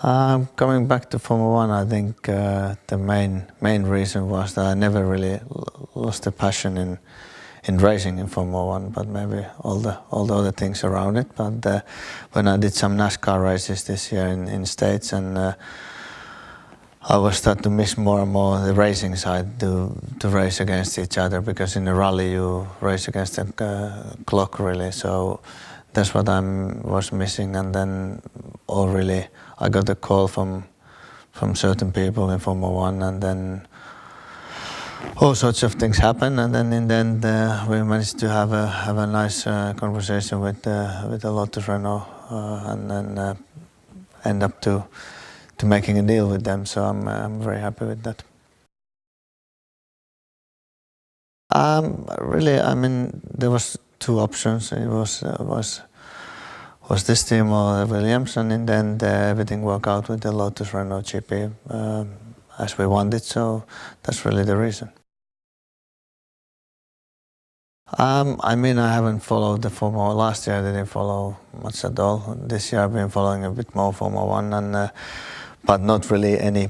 Coming back to Formula One, I think the main reason was that I never really lost the passion in racing in Formula One, but maybe all the other things around it. But when I did some NASCAR races this year in States, and I was starting to miss more and more the racing side to race against each other, because in a rally you race against the clock really. So that's what I was missing, and then I got a call from certain people in Formula One, and then all sorts of things happened, and then in the end we managed to have a nice conversation with the Lotus Renault, and then end up to making a deal with them. So I'm very happy with that. Really, I mean, there was two options. It was this team or Williams, and in the end everything worked out with the Lotus Renault GP as we wanted. So that's really the reason. I mean, I haven't followed the Formula. Last year I didn't follow much at all. This year I've been following a bit more Formula One, and but not really any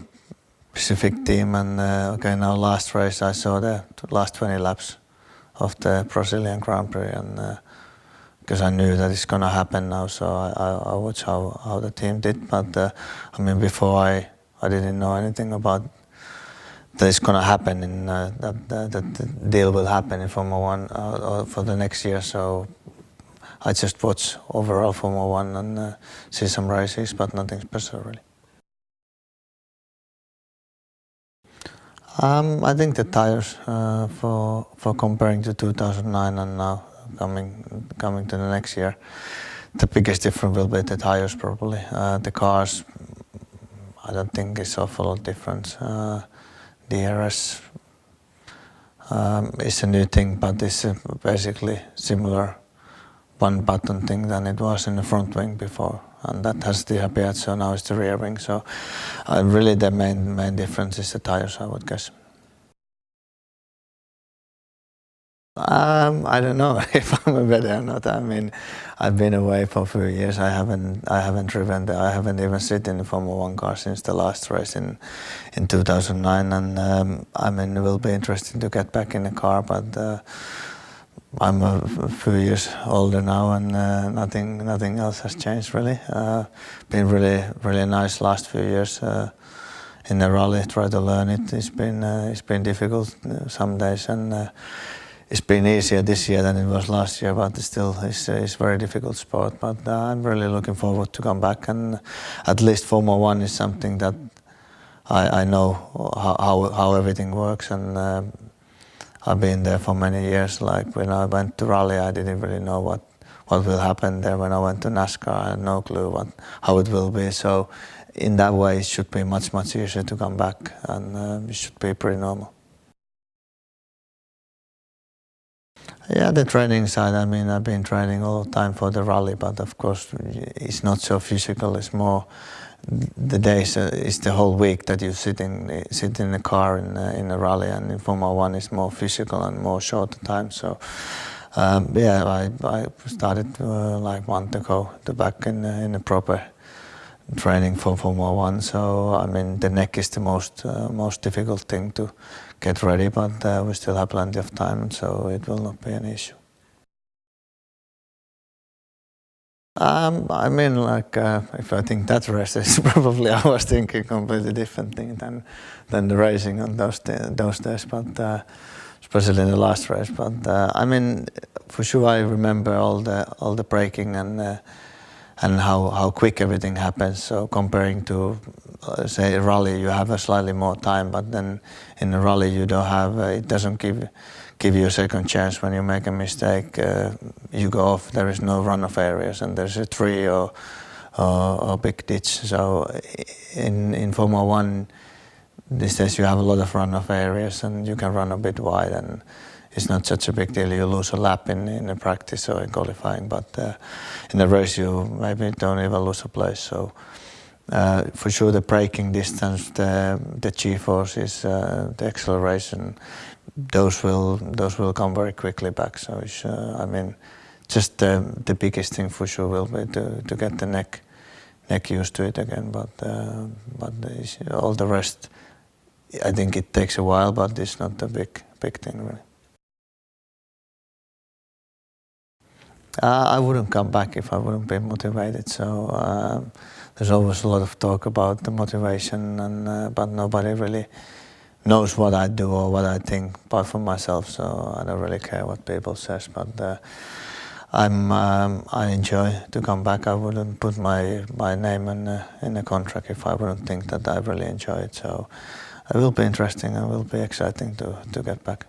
specific team. And okay, now last race I saw the last 20 laps of the Brazilian Grand Prix, and because I knew that it's gonna happen now, so I watched how the team did. But I mean, before I didn't know anything about that it's gonna happen, and that the deal will happen in Formula One for the next year. So I just watch overall Formula One and see some races, but nothing special really. I think the tires for comparing to 2009 and now coming to the next year, the biggest difference will be the tires probably. The cars, I don't think it's awful lot difference. DRS is a new thing, but it's basically similar one button thing than it was in the front wing before, and that has disappeared, so now it's the rear wing. So really the main difference is the tires, I would guess. I don't know if I'm better or not. I mean, I've been away for a few years. I haven't driven. I haven't even sit in the Formula One car since the last race in 2009. And I mean, it will be interesting to get back in the car. But I'm a few years older now, and nothing else has changed really. Been really nice last few years in the rally. Try to learn it. It's been difficult some days, and it's been easier this year than it was last year, but still it's a very difficult sport. But I'm really looking forward to come back, and at least Formula One is something that I know how everything works, and I've been there for many years. Like when I went to rally, I didn't really know what will happen there. When I went to NASCAR, I had no clue how it will be. So in that way, it should be much easier to come back, and it should be pretty normal. Yeah, the training side, I mean, I've been training all the time for the rally, but of course it's not so physical. It's more the days, it's the whole week that you sit in the car in a rally, and in Formula One it's more physical and more shorter time. So yeah, I started like a month ago to back in a proper training for Formula One. So I mean, the neck is the most difficult thing to get ready, but we still have plenty of time, so it will not be an issue. I mean, like if I think that race is probably I was thinking completely different thing than the racing on those days, but especially in the last race. But I mean, for sure I remember all the braking and how quick everything happens. So comparing to say a rally, you have a slightly more time, but then in a rally you don't have. It doesn't give you a second chance when you make a mistake. You go off. There is no runoff areas, and there's a tree or big ditch. So in Formula One these days you have a lot of runoff areas, and you can run a bit wide, and it's not such a big deal. You lose a lap in a practice or in qualifying, but in a race you maybe don't even lose a place. So for sure the braking distance, the G-forces, the acceleration, those will come very quickly back. So I mean, just the biggest thing for sure will be to get the neck neck used to it again. But all the rest, I think it takes a while, but it's not a big thing really. I wouldn't come back if I wouldn't be motivated. So there's always a lot of talk about the motivation, and but nobody really knows what I do or what I think apart from myself. So I don't really care what people says. But I enjoy to come back. I wouldn't put my name in a contract if I wouldn't think that I really enjoy it. So it will be interesting and will be exciting to get back.